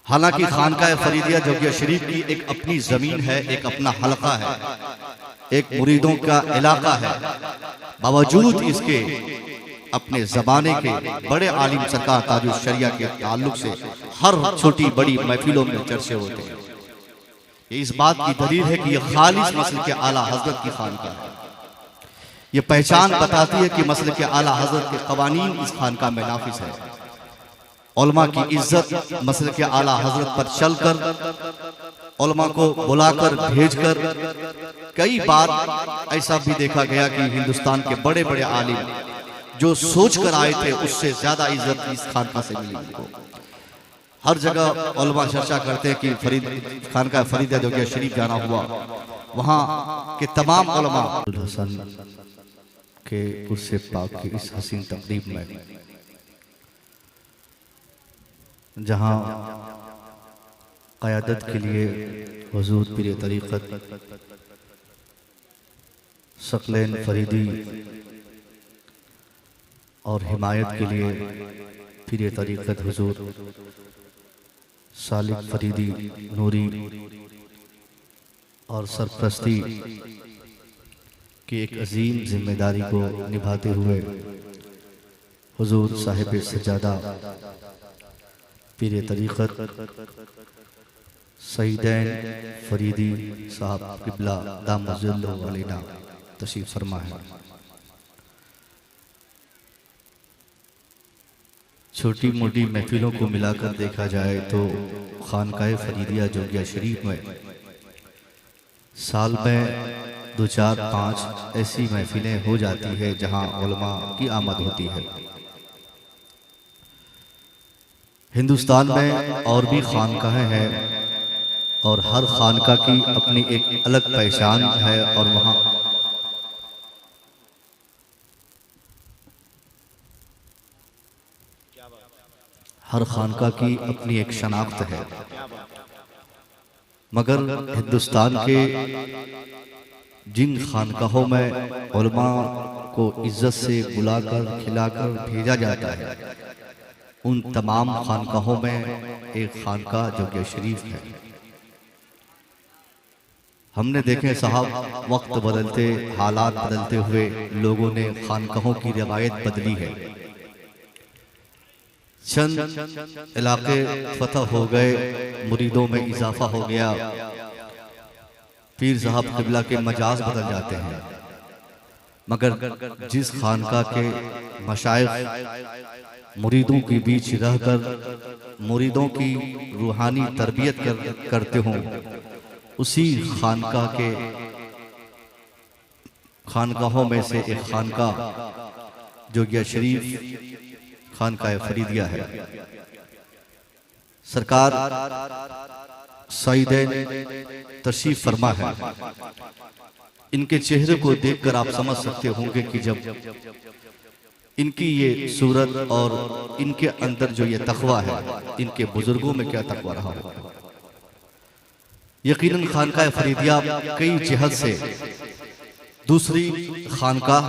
हालांकि खानकाह फरीदिया जोगिया शरीफ की एक अपनी ज़मीन है, एक अपना हलका है, एक मुरीदों का इलाका है, बावजूद इसके अपने ज़माने के बड़े आलिम सरकार ताजुल शरिया के ताल्लुक से हर छोटी बड़ी महफिलों में चर्चे होते हैं। ये इस बात की दलील है कि यह खालिस मसल के आला हजरत की खानकाह है। ये पहचान बताती है कि मसल के आला हजरत के कवानीन इस खानकाह में नाफिज है। उलमा की इज्जत मसल के आला हजरत पर चलकर, उलमा को बुलाकर भेजकर, कई बार ऐसा भी देखा गया कि हिंदुस्तान के बड़े बड़े आलिम जो सोच कर आए थे उससे ज्यादा इज्जत इस खानकाह से मिली उनको। हर जगह उलमा चर्चा करते हैं कि खानकाह फरीदिया जोगिया शरीफ जाना हुआ, वहाँ के तमाम उलमा हसन के उससे पाक की इस हसीन तकरीब में जहाँ क़यादत के लिए हुजूर पीर तरीक़त सकलैन फरीदी और हिमायत के लिए पीर तरीक़त हुजूर सालिक फरीदी नूरी और सरप्रस्ती की एक अजीम जिम्मेदारी को निभाते हुए हुजूर साहिब सज्जादा पीर तरीक़त सईदैन फरीदी साहब क़िबला दामजुल्लहु अलैना तशरीफ़ फरमा है। छोटी मोटी महफिलों को मिलाकर देखा जाए तो खानकाह फरीदिया जोगिया शरीफ में साल में 2, 4, 5 ऐसी महफिलें हो जाती है जहां उलमा की आमद होती है। हिंदुस्तान में और भी खानकाहें हैं और हर खानकाह की अपनी एक अलग पहचान है और वहाँ हर खानकाह की अपनी एक शनाख्त है। मगर हिंदुस्तान के जिन खानकाहों में उलमा को इज्जत से बुलाकर खिलाकर भेजा जाता है, उन तमाम खानकाहों में एक खानकाह जोगिया शरीफ है। हमने देखे साहब, वक्त बदलते हालात बदलते हुए लोगों ने खानकाहों की रिवायत बदली है। चंद इलाके फतह हो गए, मुरीदों में इजाफा हो गया, पीर साहब क़िबला के मजाज बदल जाते हैं। मगर जिस खानकाह के मशाइख मुरीदों के बीच रहकर मुरीदों की रूहानी तरबियत करते हों, उसी खानकाह के खानकाहों में से एक खानकाह जोगिया शरीफ खानकाह फरीदिया है। सरकार सईदैन तशरीफ फरमा है। इनके चेहरे को देखकर आप समझ सकते होंगे कि जब इनकी ये सूरत और इनके अंदर जो ये तक़वा है, इनके बुजुर्गों में क्या तक़वा रहा होगा। यकीनन खानकाह फरीदिया कई जिहत से दूसरी खानकाह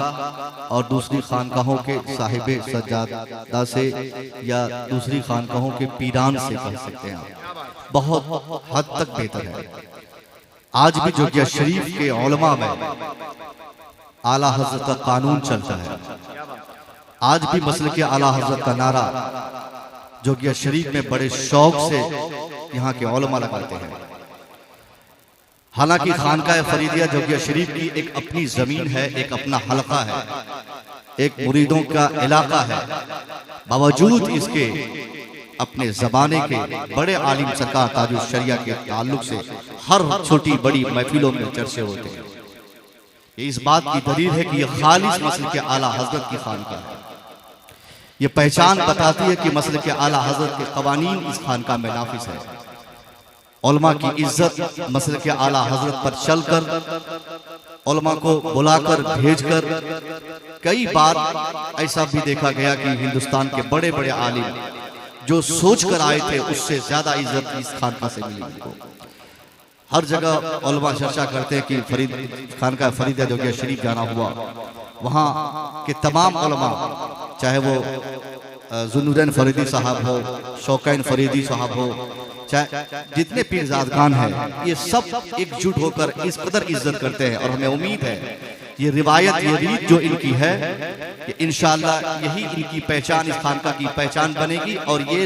और दूसरी खानकाहों के साहिब सज्जादा से या दूसरी खानकाहों के पीरान से कह सकते हैं, बहुत हद तक बेहतर है। आज भी जोगिया शरीफ के उलमा में आला हजरत का कानून चलता है। आज भी मसल के आला हजरत का नारा जोगिया शरीफ में बड़े शौक से यहाँ के उलमा लगाते हैं। हालांकि खानकाह फरीदिया जोगिया शरीफ की एक अपनी ज़मीन है, एक अपना हलका है, एक मुरीदों का इलाका है, बावजूद इसके अपने ज़माने के बड़े आलिम सरकार ताजुल शरिया के ताल्लुक से हर छोटी बड़ी महफिलों में चर्चे होते हैं। ये इस बात की दलील है कि यह खालिस मसल के आला हजरत की खानकाह है। ये पहचान बताती है कि मसल के आला हजरत के कवानीन इस खानकाह में नाफिज है। उलमा की इज्जत मसल के आला हजरत पर चलकर, उलमा को बुलाकर भेजकर, कई बार ऐसा भी देखा गया कि हिंदुस्तान के बड़े बड़े आलिम जो सोच कर आए थे उससे ज्यादा इज्जत इस खानकाह से मिली उनको। हर जगह उलमा चर्चा करते हैं कि खानकाह फरीदिया जोगिया शरीफ जाना हुआ, वहाँ के तमाम उलमा, चाहे वो ज़ुन्नूरैन फरीदी साहब हो, शौकैन फरीदी साहब हो चाहे जितने पीरजादगान हैं, ये सब एकजुट होकर इस कदर इज्जत करते हैं। और हमें उम्मीद है ये रिवायत, ये रीत जो इनकी है, कि इंशाअल्लाह यही इनकी पहचान, इस खानका की पहचान बनेगी। और ये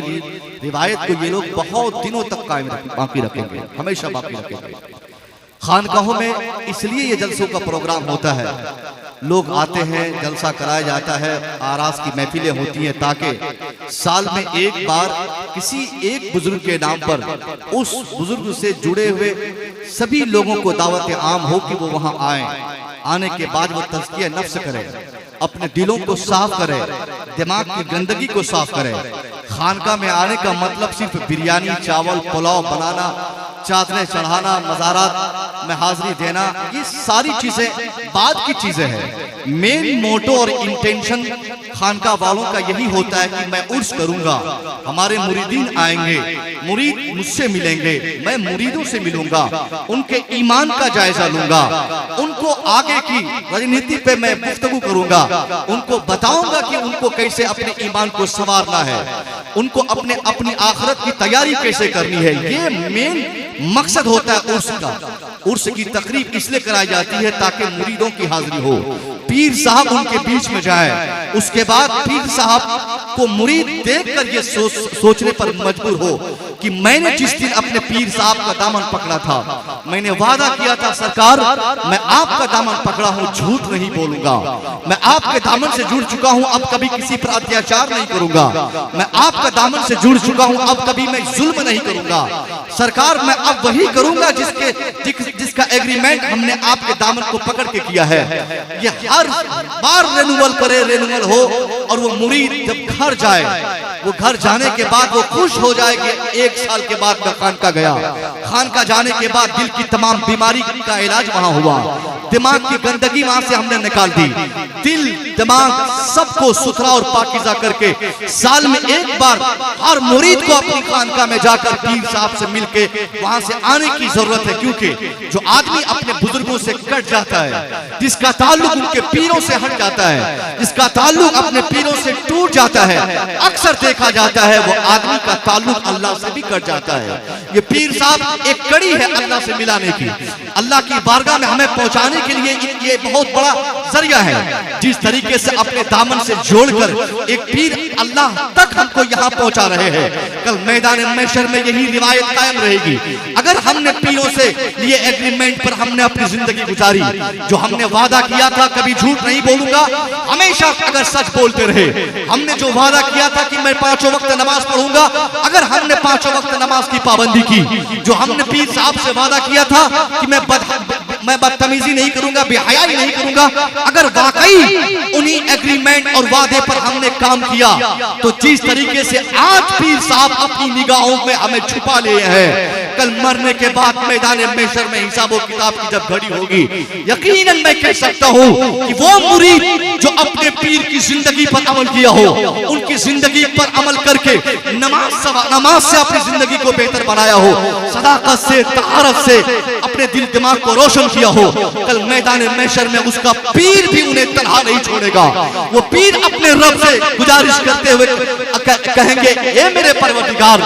रिवायत को ये लोग बहुत दिनों तक कायम बाकी रखेंगे, हमेशा बाकी रखेंगे। खानकाहों में इसलिए ये जलसों का प्रोग्राम होता है, लोग आते हैं, जलसा कराया जाता है, आरास की महफिलें होती हैं, ताकि साल में एक बार किसी एक बुजुर्ग के नाम पर उस बुजुर्ग से जुड़े हुए सभी लोगों को दावत आम हो कि वो वहां आए। आने के बाद वो तज़किया नफ्स करे, अपने दिलों को साफ करे, दिमाग की गंदगी को साफ करे। खानका में आने का मतलब सिर्फ बिरयानी, चावल, पुलाव बनाना, चादरें चढ़ाना, मज़ारात में हाजिरी देना, ये सारी चीजें बाद की चीजें हैं। मेन मोटो और इंटेंशन खानका वालों का यही होता है कि मैं उर्स करूंगा, हमारे मुरीदीन आएंगे, मुरीद मुझसे मिलेंगे, मैं मुरीदों से मिलूंगा, उनके ईमान का जायजा लूंगा, उनको आगे की राजनीति पे मैं गुफ्तगू करूंगा, उनको बताऊंगा कि उनको कैसे अपने ईमान को संवारना है, उनको अपनी आखिरत की तैयारी कैसे करनी है। ये मेन मकसद होता है उर्स का। उर्स की तकरीब इसलिए कराई जाती है ताकि मुरीदों की हाजिरी हो, पीर साहब उनके बीच में जाए, उसके बाद पीर साहब को मुरीद देखकर ये सोचने पर मजबूर हो कि मैंने जिस दिन अपने पीर साहब का दामन पकड़ा था, मैंने वादा किया था सरकार मैं आपका दामन पकड़ा हूँ, झूठ नहीं बोलूंगा, मैं आपके दामन से जुड़ चुका हूँ, अब कभी किसी पर अत्याचार नहीं करूंगा, मैं आपका दामन से जुड़ चुका हूँ, अब कभी मैं जुल्म नहीं करूंगा सरकार, मैं अब वही करूंगा जिसका एग्रीमेंट हमने आपके दामन को पकड़ के किया है। ये हर बार रेनुअल करे, रेनुअल हो, और वो मुरीद जब घर जाए, वो घर जाने के बाद वो खुश हो जाए कि 1 साल के बाद मैं खानका गया। खानका जाने के बाद दिल की तमाम बीमारी का इलाज वहां हुआ, दिमाग की गंदगी वहां से हमने निकाल दी, दिल दिमाग सबको सुथरा और पाकीज़ा करके साल में एक बार हर मुरीद को अपनी खानका में जाकर पीर साहब से मिलके वहां से आने की जरूरत है। क्योंकि जो आदमी अपने बुजुर्गों से कट जाता है, जिसका ताल्लुक उनके पीरों से हट जाता है, जिसका ताल्लुक अपने पीरों से टूट जाता है, अक्सर देखा जाता है वो आदमी का ताल्लुक अल्लाह से भी कट जाता है। ये पीर साहब एक कड़ी है अल्लाह से मिलाने की, अल्लाह की बारगाह में हमें पहुंचाने के लिए ये बहुत बड़ा जरिया है। जिस तरीके से अपने दामन से जोड़कर एक पीर अल्लाह तक हमको यहाँ पहुंचा रहे हैं, कल मैदान महशर में यही रिवायत कायम रहेगी। अगर हमने पीरों से लिए एग्रीमेंट पर हमने अपनी जिंदगी गुजारी, जो हमने वादा किया था कभी झूठ नहीं बोलूंगा, हमेशा अगर सच बोलते रहे, हमने जो वादा किया था कि मैं 5 वक्त नमाज पढ़ूंगा, अगर हमने 5 वक्त नमाज की पाबंदी की, जो हमने पीर साहब से वादा किया था कि मैं बदतमीजी नहीं करूंगा, बेहयाई नहीं करूंगा, अगर वाकई उन्हीं एग्रीमेंट और वादे पर हमने काम किया, तो जिस तरीके से आज पीर साहब अपनी निगाहों में हमें छुपा लिए हैं, कल मरने के बाद मैदान महशर में हिसाब और किताब की जब घड़ी होगी, यकीनन मैं कह सकता हूं कि वो मुरीद जो अपने पीर की जिंदगी पर अमल किया हो, उनकी जिंदगी पर अमल करके नमाज से अपनी जिंदगी को बेहतर बनाया हो, सदाकत से, तहारत से अपने दिल दिमाग को रोशन किया हो, कल मैदान महशर में उसका पीर भी उन्हें तन्हा नहीं छोड़ेगा। वो पीर अपने रब से गुजारिश करते हुए कहेंगे, ये मेरे परवरदिगार,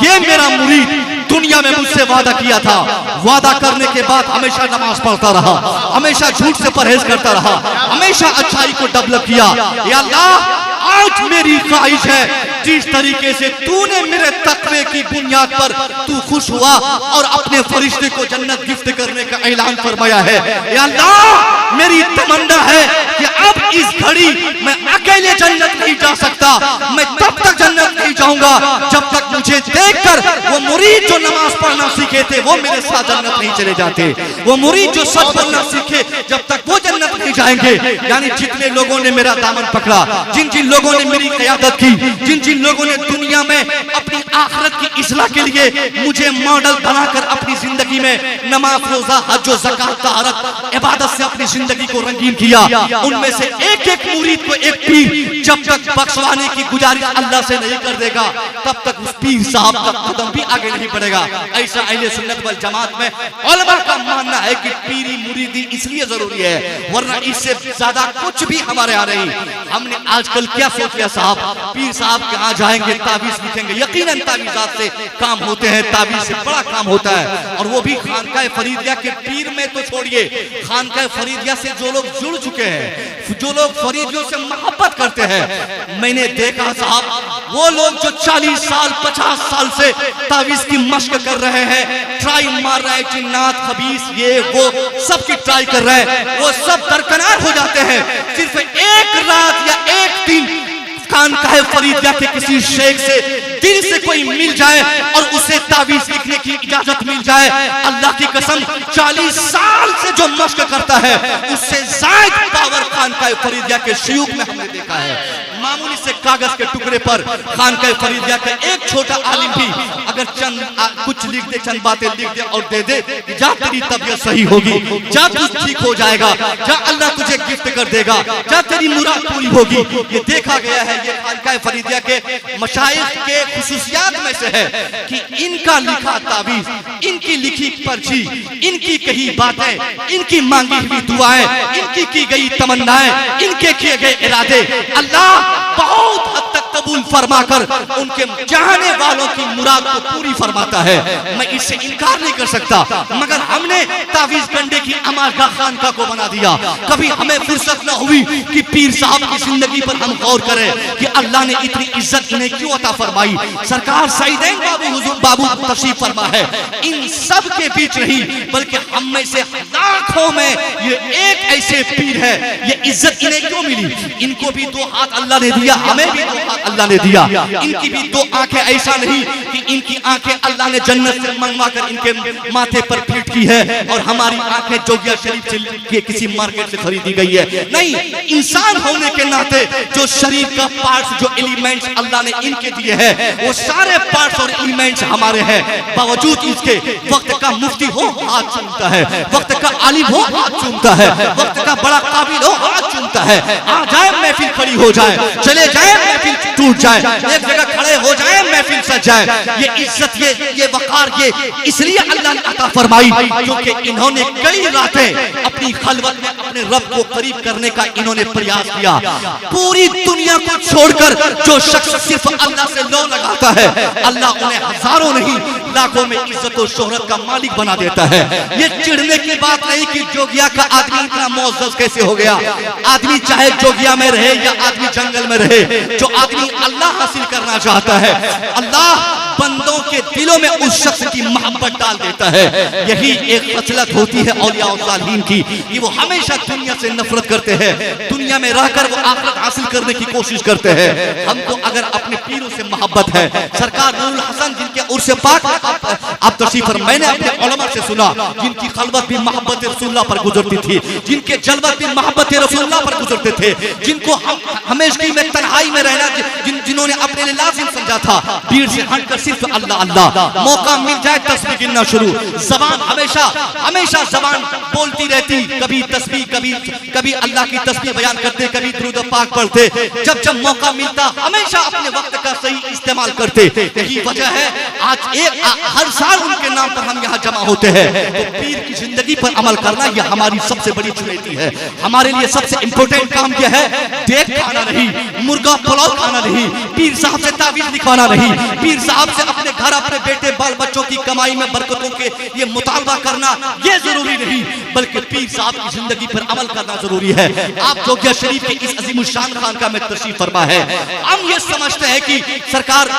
ये मेरा मुरीद दुनिया में मुझसे वादा किया था, वादा करने के बाद हमेशा नमाज पढ़ता रहा, हमेशा झूठ से परहेज करता रहा, हमेशा अच्छाई को डेवलप किया। या अल्लाह, आज मेरी ख्वाहिश है जिस तरीके से तूने मेरे तकवे की बुनियाद पर तू खुश हुआ और अपने फरिश्ते को जन्नत गिफ्ट करने का ऐलान फरमाया है, या अल्लाह मेरी तमन्ना है कि अब इस घड़ी मैं अकेले जन्नत नहीं जा सकता, मैं तब तक जन्नत नहीं जाऊंगा जब तक मुझे देखकर वो मुरीद जो नमाज पढ़ना सीखे थे वो मेरे साथ जन्नत नहीं चले जाते, वो मुरीद जो सच बोलना सीखे जब तक वो जन्नत नहीं जाएंगे। यानी जितने लोगों ने मेरा दामन पकड़ा, जिन जिन लोगों ने मेरी क़यादत की, जिन जिन लोगों ने दुनिया में अपनी आखिरत की इस्लाह के लिए मुझे मॉडल बनाकर अपनी जिंदगी में नमाज, रोजा, हज, ज़कात, तहारत, इबादत से अपनी जिंदगी को रंगीन किया, उनमें से एक एक मुरीद को एक पीर जब तक बख्शवाने की गुजारिश अल्लाह से नहीं कर देगा तब तक उस पीर साहब का कदम भी आगे नहीं बढ़ेगा। ऐसा अहले सुन्नत वल जमात में उलमा का मानना है कि पीरी मुरीदी इसलिए जरूरी है, वरना इससे ज्यादा कुछ भी हमारे यहाँ नहीं। हमने आजकल क्या सोच लिया साहब, पीर साहब के यहाँ जाएंगे ताबीज लिखेंगे। यकीनन ताबीजात से काम होते हैं, ताबीज से बड़ा काम होता है, और वो भी खानकाह फरीदिया के पीर में तो छोड़िए, खानकाह फरीदिया से जो लोग जुड़ चुके हैं, जो लोग फरीदियों से मोहब्बत करते हैं। मैंने देखा साहब वो लोग जो 40 साल 50 साल से ताबीज की मशक कर रहे हैं, ट्राई मार रहे हैं, जिन्नात खबीस ये वो सब की ट्राई कर रहे हैं, वो सब दरकनार हो जाते हैं। सिर्फ एक रात या एक दिन खानकाह फरीदिया के किसी शेख से दिल से कोई मिल जाए और उसे ताबीज लिखने की इजाजत मिल जाए, अल्लाह की कसम 40 साल से जो मशक करता है उससे जायद पावर खानकाह फरीदिया के शयूख में हमने देखा है। मामूली से कागज के टुकड़े पर खानकाह फरीदिया का एक छोटा आलिम भी अगर कुछ लिख दे, चंद बातें लिख दे और दे दे, जा तेरी तबीयत सही होगी, जा तू ठीक हो जाएगा, जा अल्लाह तुझे गिफ्ट कर देगा, जा तेरी मुराद पूरी होगी। ये देखा गया है, ये खानकाह फरीदिया के मशाइख के खुसूसियात में से है कि इनका लिखा ताबीज, इनकी लिखी पर्ची, इनकी कही बातें, इनकी मांगी हुई दुआएं, इनकी की गई तमन्नाएं, इनके किए गए इरादे अल्लाह बहुत हद तक कबूल फरमाकर उनके चाहने वालों की मुराद को पूरी फरमाता है। मैं इससे इनकार नहीं कर सकता, मगर हमने तावीज गंडे की अमारगा खानका को बना दिया। कभी हमें फुर्सत न हुई कि पीर साहब की जिंदगी पर हम गौर करें कि अल्लाह ने इतनी इज्जत इन्हें क्यों अता फरमाई। सरकार सईदैन बाबू हुजूर बाबू तशरीफ फरमा है, इन सब के बीच नहीं बल्कि हम में से लाखों में ये एक ऐसे पीर है, ये इज्जत इन्हें क्यों मिली। इनको भी 2 हाथ अल्लाह ने दिया, हमें भी 2 हाथ अल्लाह ने दिया। इनकी भी 2 आंखें, ऐसा नहीं कि इनकी आंखें अल्लाह ने जन्नत से मंगवा कर इनके माथे पर फिट की है और हमारी आंखें जोगिया शरीफ के किसी मार्केट से खरीदी गई है। नहीं, इंसान होने के नाते जो शरीफ का पार्ट्स, जो एलिमेंट्स अल्लाह ने इनके दिए हैं, वो सारे पार्ट्स और एलिमेंट्स हमारे हैं। बावजूद इसके वक्त का मुफ्ती हो हाथ चूमता है, वक्त का आलिम हो हाथ चूमता है, वक्त का बड़ा काबिल हो हाथ चूमता है। आ जाए महफिल खड़ी हो जाए, चले जाए महफिल टूट जाए, एक जगह खड़े हो जाए महफिल सज जाए। ये इज्जत, ये वकार, ये इसलिए अल्लाह ने अता फरमाई क्योंकि इन्होंने कई रातें अपनी खलवत में अपने रब को करीब करने का इन्होंने प्रयास किया। पूरी दुनिया को छोड़कर जो शख्स सिर्फ अल्लाह से लो लगाता है, अल्लाह उन्हें हजारों नहीं लाखों में इज्जत और शोहरत का मालिक बना देता है। ये चिढ़ने की बात नहीं कि जोगिया का आदमी इतना मुअज़्ज़ज़ कैसे हो गया। आदमी चाहे जोगिया में रहे या आदमी जंगल में रहे, जो आदमी अल्लाह हासिल करना चाहता है, अल्लाह बंदों के दिलों में उस शख्स की मोहब्बत डाल देता है। यही एक खसलत होती है औलिया और सालिहीन की कि वो हमेशा दुनिया से नफरत करते हैं, दुनिया में रहकर वो आखिरत हासिल करने की कोशिश करते हैं। हमको अगर अपने पीरों से मोहब्बत है, सरकार नूरुल हसन जिनके उर्स पाक आप तशरीफ फरमा, मैंने अपने उलमा से सुना जिनकी खलवत भी मोहब्बत रसूलुल्लाह पर गुजरती थी, जिनके जलवत भी मोहब्बत रसूलुल्लाह पर गुजरते थे, जिनको हमेशा में तन्हाई में रहना जिन्होंने अपने लिए लाजिम समझा था, भीड़ से हटकर सिर्फ अल्लाह अल्लाह, मौका मिल जाए तस्बीह गिनना शुरू। जबान हमेशा जबान बोलती रहती, कभी तस्बीह, कभी अल्लाह की तस्बीह बयान करते, कभी दुरूद पाक पढ़ते। जब मौका मिलता हमेशा अपने वक्त का सही इस्तेमाल करते। यही वजह है आज हर साल उनके नाम पर हम यहाँ जमा होते हैं। तो पीर की जिंदगी पर अमल करना यह हमारी सबसे बड़ी चुनौती है। हमारे लिए सबसे इंपॉर्टेंट काम यह है, देख खाना नहीं, मुर्गा पुलाव खाना नहीं, पीर साहब से तावीज लिखवाना नहीं, पीर साहब से अपने घर, अपने बेटे बाल बच्चों की कमाई में बरकतों के ये मुतालबा करना ये जरूरी नहीं, बल्कि पीर साहब की जिंदगी पर अमल करना जरूरी है। आप जोगिया शरीफ के इस अजीमुशान खान का में तशरीफ फरमा है। हम ये समझते हैं कि सरकार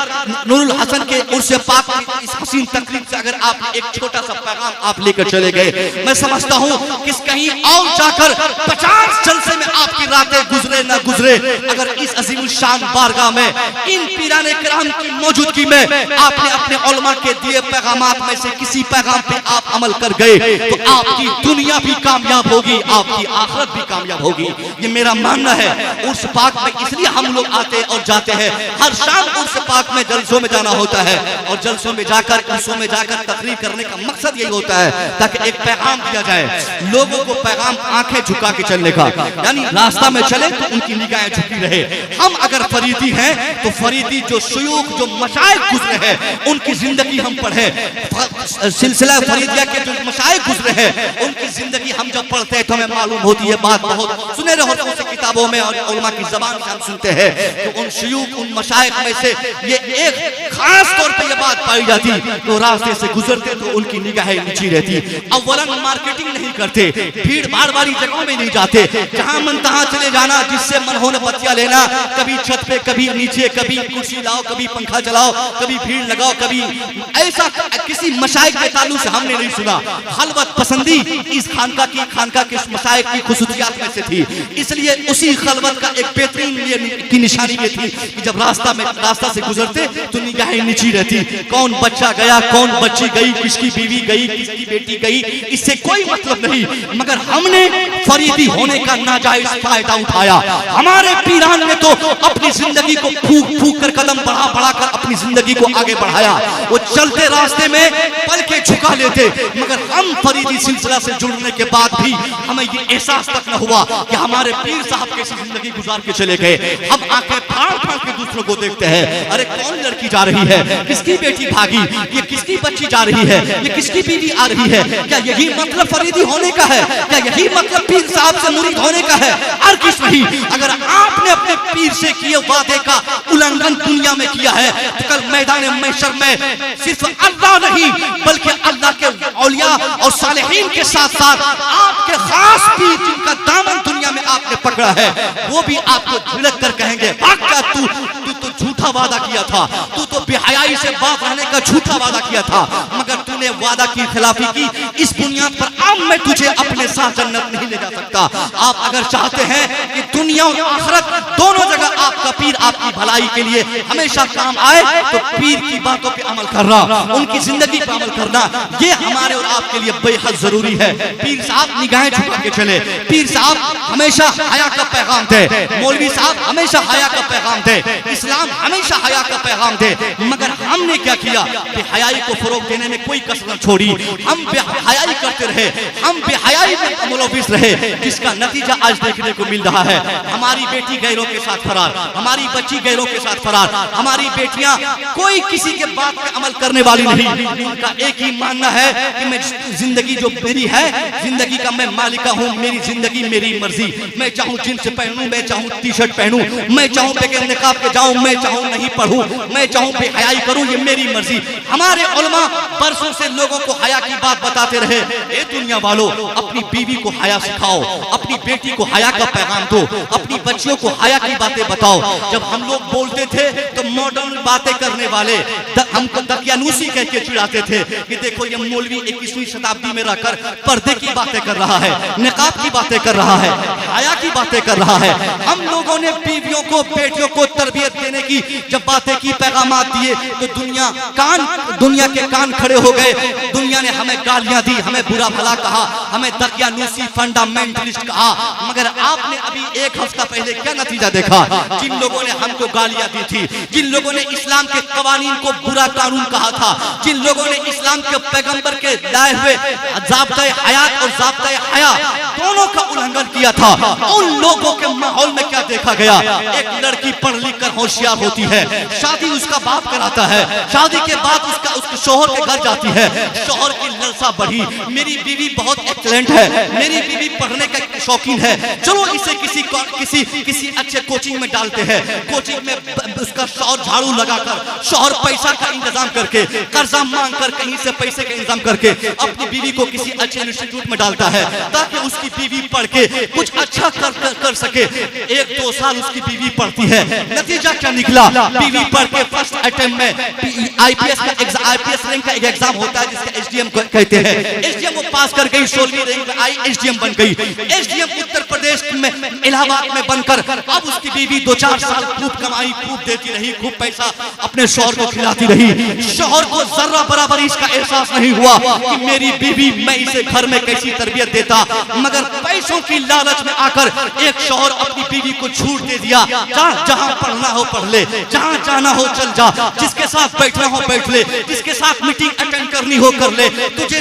नूरुल हसन के उर्स पाक इस हसीन तकरीब से अगर आप एक छोटा सा पैगाम आप लेकर चले गए, मैं समझता हूँ कि कहीं और जाकर 50 जलसे में आपकी रातें गुजरे न गुजरे, अगर इस अजीमुशान बारगाह में इन पीराने किराम की मौजूदगी में आपने अपने उलमा के दिए पैगामात में से किसी पैगाम पे आप अमल कर गए, तो आपकी दुनिया भी कामयाब होगी, आपकी आखिरत भी कामयाब होगी। ये मेरा मानना है। उर्स पाक में इसलिए हम लोग आते और जाते हैं, हर शाम उर्स पाक में जलसों में जाना होता है, और जलसों में जाकर उर्सों में जाकर तकरीर करने का मकसद यही होता है ताकि एक पैगाम दिया जाए, लोगों को पैगाम आंखें झुका के चलने का, यानी रास्ता रास्ता में चले तो उनकी निगाहें झुकी रहे। हम अगर फरीदी हैं तो फरीदी जो शयूख जो मशाइख गुजरे हैं उनकी जिंदगी हम पढ़े, सिलसिला फरीदिया के जो मशाइख गुजरे हैं उनकी जिंदगी हम जब पढ़ते हैं तो हमें मालूम होती है बात बहुत सुनहरे होते हैं किताबों में और उलमा की ज़बान से हम सुनते हैं तो उन शयूख उन मशाइख में से ये एक खास तौर पे ये बात पाई जाती तो रास्ते से गुजरते तो उनकी निगाहें नीची रहती। अव्वलन मार्केटिंग नहीं करते, भीड़ भाड़ वाली जगहों में नहीं जाते, जहां मन तहां चले जाना, जिससे मन हो बत्तियां लेना, कभी छत पे कभी नीचे, कभी कुर्सी लाओ कभी पंखा चलाओ कभी भीड़ लगाओ, कभी ऐसा किसी मशाइख के ताल्लुक से हमने नहीं सुना। खलवत पसंदी इस खानका के मशाइख की खुसूसियात में से थी, इसलिए उसी खलवत का एक बेहतरीन की निशानी ये थी कि जब रास्ता से गुजरते तो निगाहें नीची रहती। कौन बच्चा गया, कौन बच्ची गई, किसकी बीवी गई, किसकी बेटी गई, इससे कोई मतलब नहीं, मगर हमने फरीदी होने का नाजायज फायदा उठाया। हमारे पीरान ने तो अपनी जिंदगी को फूक फूक कर कदम बढ़ा कर अपनी जिंदगी को आगे बढ़ाया। वो चलते रास्ते में पल के झुका लेते, मगर हम फरीदी सिलसिला से जुड़ने के बाद भी हमें ये एहसास तक न हुआ कि हमारे पीर साहब कैसी जिंदगी गुजार के चले गए। हम आंखें फाड़ फाड़ के दूसरों को देखते हैं, अरे कौन लड़की जा रही है, किसकी बेटी भागी, ये किसकी बच्ची जा रही है, ये किसकी बीवी आ रही है, क्या यही मतलब फरीदी होने का है, क्या यही मतलब पीर साहब से मुरीद होने का है? हर किस नहीं। अगर आपने अपने पीर से किए वादे का उल्लंघन दुनिया में किया है तो कल मैदान महशर में सिर्फ अल्लाह नहीं बल्कि अल्लाह के औलिया और सालेहीन के साथ साथ आपके खास पीर जिनका दामन दुनिया में आपने पकड़ा है वो भी आपको झिड़क कर कहेंगे, तू तो झूठा वादा किया था, तू तो बेहयाई से बात रहने का झूठा वादा किया था, मगर तूने वादा की खिलाफी की, इस बुनियाद पर अब मैं तुझे अपने साथ जन्नत नहीं ले जा सकता। आप अगर चाहते हैं कि दुनिया और आखिरत दोनों जगह आपका पीर आपकी भलाई के लिए हमेशा काम आए तो पीर की बातों पे अमल करना, उनकी जिंदगी पे अमल करना, ये हमारे और आपके लिए बेहद जरूरी है। पीर साहब निगाहें झुका के चले, पीर साहब हमेशा हया का पैगाम दे, मौलवी साहब हमेशा हया का पैगाम दे, इस्लाम हमेशा हया का पैगाम दे, मगर हमने क्या किया? बेहयाई को फरोग देने में कोई कसर न छोड़ी, हम बेहयाई करते रहे, हम बेहयाई में मुलविस रहे, जिसका नतीजा आज देखने को मिल रहा है। हमारी बेटी गैरों के साथ फरार, हमारी बच्ची गैरों के साथ फरार, हमारी बेटियां कोई किसी के बात पे अमल करने वाली नहीं, उनका एक ही मानना है कि मैं जिंदगी जो मेरी है, जिंदगी का मैं मालिका हूँ, मेरी जिंदगी मेरी मर्जी, मैं चाहूँ जींस पहनूं, मैं चाहूँ टी शर्ट पहनूं, मैं चाहूँ बगैर निकाब के जाऊं, मैं चाहूँ नहीं पढ़ूं, मैं चाहूँ बेहयाई करूं, ये मेरी मर्जी। हमारे उलमा बरसों से लोगों को हया की बात बताते रहे, ए दुनिया वालों अपनी बीवी को हया सिखाओ, अपनी बेटी को हया का पैगाम दो, अपनी बच्चियों को हया की बातें बताओ। जब हम लोग बोलते थे तो मॉडर्न बातें करने वाले हमको दकियानूसी कह के चिढ़ाते थे कि देखो ये मौलवी 21वीं शताब्दी में रहकर पर्दे की बातें कर रहा है, निकाब की बातें कर रहा है, हया की बातें कर रहा है। हम लोगों ने बीवियों को बेटियों को तरबियत देने की जब बातें की, पैगामात दिए तो दुनिया के कान खड़े हो गए, दुनिया ने हमें गालियां दी, हमें बुरा भला कहा, हमें दकियानूसी फंडामेंटलिस्ट कहा, मगर आपने अभी एक हफ्ता पहले क्या नतीजा देखा? जिन लोगों ने हमको गालियां दी थी, जिन लोगों ने इस्लाम के कवानीन को बुरा कानून कहा था, जिन लोगों ने इस्लाम के पैगंबर के लाए हुए ज़ाब्ता हयात और ज़ाब्ता हया दोनों का उल्लंघन किया था, उन लोगों के माहौल में क्या देखा गया? एक लड़की पढ़ लिख कर होशियार होती है, शादी उसका बाप कराता है, शादी के बाद उसके शोहर के घर जाती है, शोहर की ललसा बढ़ी, मेरी बीवी बहुत एक्सीलेंट है, मेरी बीवी पढ़ने का शौकीन है, चलो इसे किसी अच्छे कोचिंग में डालते हैं, कोचिंग में उसका शौहर झाड़ू लगाकर, शौहर पैसा का इंतजाम करके, कर्जा मांग कर कहीं से पैसे का इंतजाम करके अपनी बीवी को किसी अच्छे इंस्टीट्यूट में डालता है ताकि उसकी बीवी पढ़ के कुछ अच्छा कर सके। 1-2 साल उसकी बीवी पढ़ती है, नतीजा क्या निकला? बीवी पढ़ के फर्स्ट अटेम्प्ट में आईपीएस रैंक का एक एग्जाम होता है जिसका एसडीएम कहते हैं, एसडीएम वो पास कर गई, 16वीं रैंक में आई, एसडीएम बन गई। एसडीएम उत्तर प्रदेश में इलाहाबाद में बनकर अब उसकी बीवी 2-4 साल खूब कमाई, खूब देती रही, खूब पैसा अपने शौहर को खिलाती रही। शौहर को जर्रा बराबर इसका एहसास नहीं हुआ कि मेरी बीवी, मैं इसे घर में कैसी तरबियत देता, मगर पैसों की लालच में आकर एक शौहर अपनी बीवी को छूट दे दिया, जहां पढ़ना हो पढ़ ले, जहां जाना हो चल जा, जिसके साथ बैठना हो बैठ ले, जिसके साथ मीटिंग अटेंड करनी हो कर ले, तुझे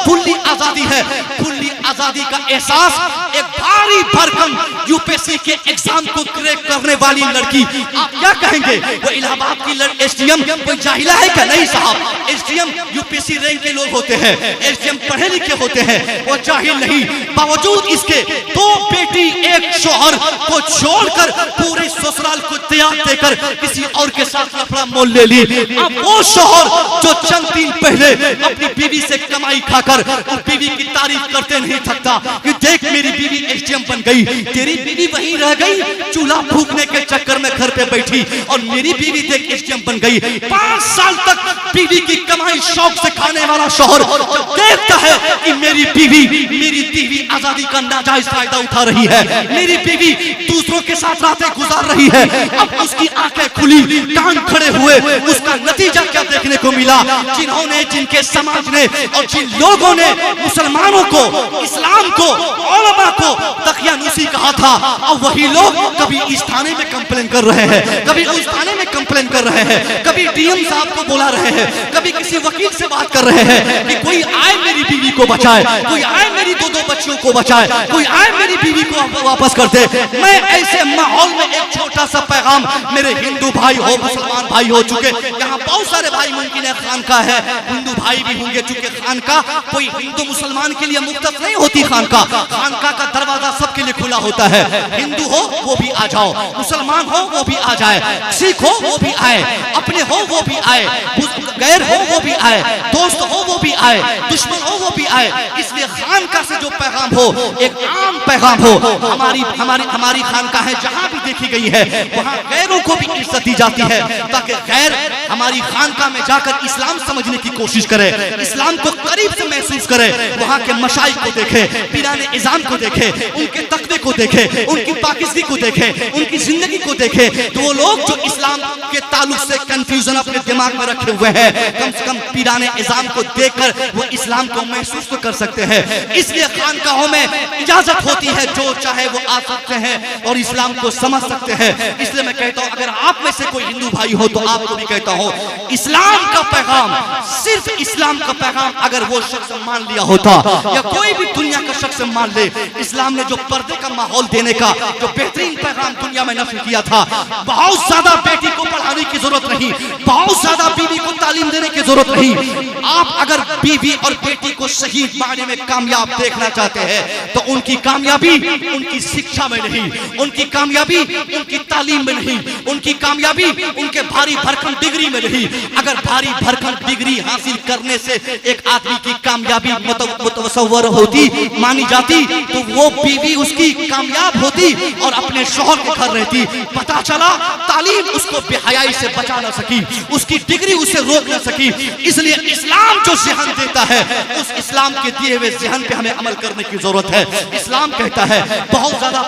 खुली आजादी है। खुली आजादी का एहसास एक भारी भरकम यूपीएससी के एग्जाम को क्रैक करने वाली लड़की, आप क्या कहेंगे? वो इलाहाबाद की एसडीएम कोई जाहिला है क्या? नहीं साहब, एसडीएम यूपीएससी रैंक के लोग होते हैं, एसडीएम पढ़े लिखे होते हैं, वो जाहिल नहीं। बावजूद इसके 2 बेटी 1 शौहर को छोड़कर पूरे ससुराल को त्याग देकर किसी और के साथ लफड़ा मोल ले ली। अब वो शौहर जो चंद दिन पहले अपनी बीवी से कमाई खाकर उस बीवी की तारीफ करते नहीं थकता कि देख मेरी बीवी एसडीएम बन गई, तेरी बीवी वहीं रह गई चूल्हा फूकने के चक्कर में घर पे बैठी, और मेरी बीवी देख एसडीएम बन गई। 5 साल तक बीवी की कमाई शौक से खाने वाला शौहर जब देखता है कि मेरी बीवी आजादी का नाजायज फायदा उठा रही है, मेरी बीवी दूसरों के साथ रातें गुजार रही है, अब उसकी आंखें खुली, कान खड़े हुए। उसका नतीजा क्या देखने को मिला? जिनके समाज ने और जिन लोगों ने मुसलमानों को, इस्लाम को, उलमा को तकियानुसी कहा था, अब वही लोग कभी इस थाने में कंप्लेन कर रहे हैं, कभी उस थाने में कंप्लेन कर रहे हैं, कभी डीएम साहब को बुला रहे हैं, कभी किसी वकील से बात कर रहे हैं कि कोई आए मेरी बीवी को बचाए, कोई आए मेरी 2 बच्चियों को बचाए, कोई आए मेरी बीवी को वापस कर दे। मैं ऐसे माहौल में एक छोटा सा पैगाम मेरे हिंदू भाई हो, मुसलमान भाई हो चुके, यहाँ बहुत सारे भाई मुमकिन है खानका है, हिंदू भाई भी होंगे, चूंकि खानका कोई हिंदू मुसलमान के लिए मुफ्त नहीं होती। खानका का दरवाजा सबके लिए खुला होता है, हिंदू हो वो भी आ जाओ, मुसलमान हो वो भी आ जाए, सिख हो वो भी आए, अपने हो वो भी आए, गैर हो वो भी आए, दोस्त हो वो भी आए, दुश्मन हो वो भी आए। इसलिए खानका से जो पैगाम हो एक आम पैगाम हो। हमारी खानका है जहां भी देखी गई है वहां गैरों को भी इज्जत दी जाती है, ताकि गैर हमारी खानका में जाकर इस्लाम समझने की कोशिश करे, इस्लाम को करीब से महसूस करे, वहां के मशाइख को देखे, पीराने इज़ाम को देखे, उनके तकवे को देखे, उनकी पाकिस्तानी को देखे, उनकी जिंदगी को देखे। तो वो लोग जो इस्लाम के ताल्लुक से कंफ्यूजन अपने दिमाग में रखे हुए हैं, कम से कम पीराने इज़ाम को देखकर वो इस्लाम को महसूस तो कर सकते हैं। इसलिए खानकाहों में इजाजत होती है, जो चाहे वो आ सकते हैं और इस्लाम को समझ सकते हैं। इसलिए मैं कहता हूं, अगर आप में से कोई हिंदू भाई हो तो आपको भी कहता हूं, इस्लाम का पैगाम, सिर्फ इस्लाम का पैगाम अगर वो शख्स मान लिया होता, या कोई भी दुनिया का शख्स मान ले, इस्लाम ने जो पर्दे का माहौल देने का जो बेहतरीन पैगाम दुनिया में नशर किया था, बहुत ज्यादा बेटी को पढ़ाने की जरूरत नहीं, बहुत ज्यादा बीवी को तालीम देने की जरूरत नहीं। आप अगर बीवी और बेटी को सही मायने में कामयाब देखना चाहते हैं तो उनकी कामयाबी उनकी शिक्षा में नहीं, उनकी कामयाबी उनकी तालीम में नहीं, उनकी कामयाबी उनके भारी भरकम डिग्री में नहीं। अगर भारी भरकम डिग्री हासिल करने से एक आदमी की कामयाबी मुतवस्सर होती, मानी जाती, तो वो बीवी उसकी कामयाब होती और अपने शौहर के घर रहती। पता चला तालीम उसको बेहयाई से बचा न सकी, उसकी डिग्री उसे रोक न सकी। इसलिए इस्लाम जो ज़हन देता है, उस इस्लाम के दिए हुए ज़हन पे हमें अमल करने की जरूरत है। इस्लाम कहता है बहुत ज्यादा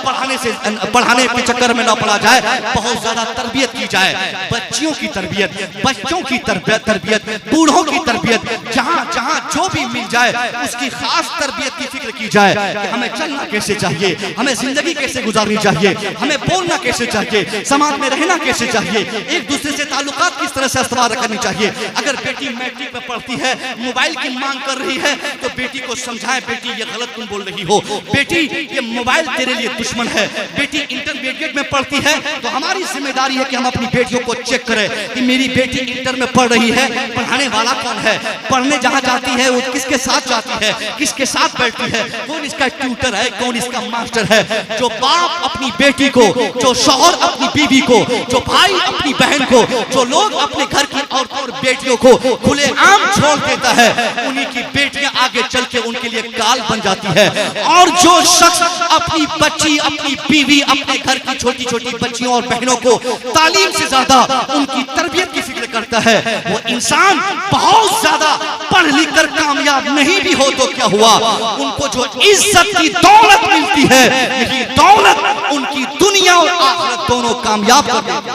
पढ़ाने के चक्कर में न पड़ा जाए, बहुत ज्यादा तरबियत की जाए, बच्चियों की तरबियत, बच्चों की तरबियत, बूढ़ों की तरबियत, जहाँ जहाँ जो भी मिल जाए उसकी खास तरबियत की फिक्र की जाए कि हमें चलना कैसे चाहिए, हमें जिंदगी कैसे गुजारनी चाहिए, हमें बोलना कैसे चाहिए, समाज में रहना कैसे चाहिए, एक दूसरे से ताल्लुकात किस तरह से इस्तेमाल करनी चाहिए। अगर बेटी मैट्रिक में पढ़ती है, मोबाइल की मांग कर रही है, तो बेटी को समझाएं, बेटी ये गलत तुम बोल रही हो, बेटी ये मोबाइल तेरे लिए दुश्मन है। बेटी इंटरमीडिएट में पढ़ती है तो हमारी जिम्मेदारी है कि हम अपनी बेटियों को चेक करें कि मेरी बेटी इंटर में पढ़ रही है, पढ़ाने वाला कौन है, पढ़ने जहाँ जाती है वो किसके साथ जाती है, किसके साथ बैठती है, कौन इसका ट्यूटर है, कौन इसका मास्टर है। जो बाप अपनी बेटी को, जो शौहर अपनी बीवी को, जो भाई अपनी बहन को, जो लोग अपने घर की औरतों और बेटियों को खुलेआम छोड़ देता है, उन्हीं की बेटियां आगे चल के उनके लिए काल बन जाती है। और जो शख्स अपनी बच्ची, अपनी बीवी, अपने घर की छोटी छोटी बच्चियों और बहनों को तालीम से ज्यादा उनकी तरबियत की फिक्र करता है, वो इंसान बहुत ज्यादा पढ़ लिख कर कामयाब नहीं भी हो तो क्या हुआ, उनको जो इज्जत की दौलत मिलती है, यही दौलत उनकी दुनिया और आखिरत दोनों कामयाब कर देती।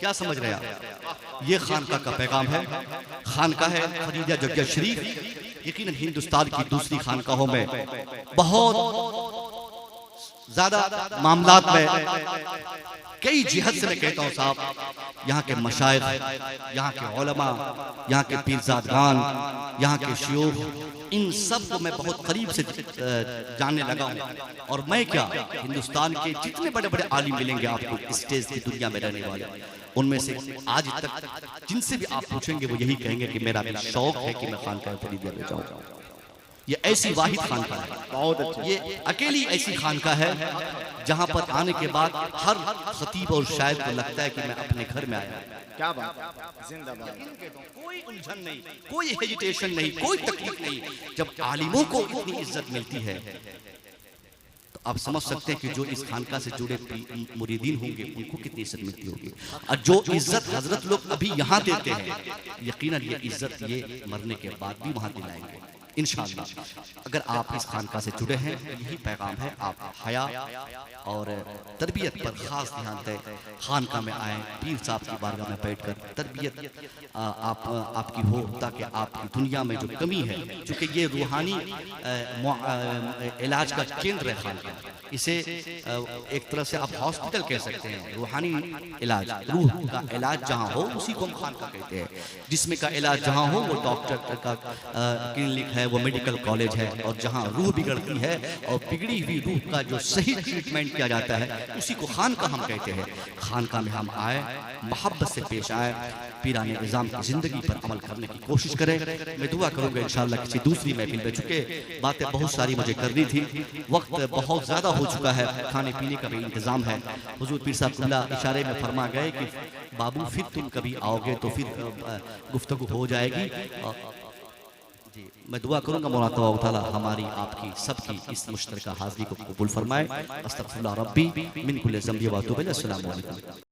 क्या समझ रहे आप? ये खानका का पैगाम है। खानका है खदीजा जगिया शरीफ, यकीनन हिंदुस्तान की दूसरी खानकाहों में बहुत ज्यादा मामलात में कई जिहद से मैं कहता हूँ साहब, यहाँ के मशाइख, यहाँ के उलमा, यहाँ के पीरजादगान, यहाँ के शयूख, इन सब को मैं बहुत करीब से जानने लगा हूँ। और मैं क्या, हिंदुस्तान के जितने बड़े बड़े आलिम मिलेंगे आपको इस स्टेज की दुनिया में रहने वाले, उनमें से आज तक जिनसे भी आप पूछेंगे वो यही कहेंगे कि मेरा भी शौक है कि मैं खानकाह फरीदिया में जाऊँ। ये ऐसी वाहिद खानका है, बहुत अच्छी, ये अकेली ऐसी खानका है जहां पर आने के बाद हर खतीब और शायद को लगता है कि मैं अपने घर में आया। क्या बात, जिंदाबाद। कोई उलझन नहीं, कोई हेजिटेशन नहीं, कोई तकलीफ नहीं। जब आलिमों को इतनी इज्जत मिलती है तो आप समझ सकते हैं कि जो इस खानका से जुड़े मुरीदीन होंगे उनको कितनी इज्जत मिलती होगी। और जो इज्जत हजरत लोग अभी यहाँ देते हैं, यकीनन ये इज्जत ये मरने के बाद भी वहां दिलाएंगे इंशाअल्लाह। अगर आप इस खानका से जुड़े हैं, यही पैगाम है, आप हया और तरबियत पर खास ध्यान दें। खानका में आए, पीर साहब की बारगाह में बैठकर तरबियत आपकी हो, ताकि आपकी दुनिया में जो कमी है, चूँकि ये रूहानी इलाज का केंद्र है खानका, इसे एक तरह से आप हॉस्पिटल कह सकते हैं। रूहानी इलाज, रूह का इलाज जहाँ हो उसी को हम खानका कहते हैं। जिस्म का इलाज जहाँ हो वो डॉक्टर का क्लिनिक है, वो मेडिकल कॉलेज है। और जहाँ रूह बिगड़ती है और बिगड़ी हुई रूह का जो सही ट्रीटमेंट किया जाता है उसी को खानका हम कहते हैं। खानका में हम आए, मोहब्बत से पेश आए, पीराने निज़ाम की ज़िंदगी पर अमल करने की कोशिश करें। मैं दुआ करूँगा इंशाअल्लाह किसी दूसरी महफिल में, चुके बातें बहुत सारी मुझे करनी थी, वक्त बहुत ज़्यादा हो चुका है, खाने पीने का भी इंतज़ाम है। हुजूर पीर साहब कुल्ला इशारे में फरमा गए कि बाबू फिर तुम कभी आओगे तो फिर गुफ्तगू हो जाएगी। जी, मैं दुआ करूँगा मौला तबारक व तआला हमारी आपकी सबकी इस मुश्तरका हाज़िरी को कबूल फरमाए। अस्तगफिरुल्लाह रब्बी मिन कुल्लि ज़ंबि व अतूबु इलैह। अस्सलामु अलैकुम।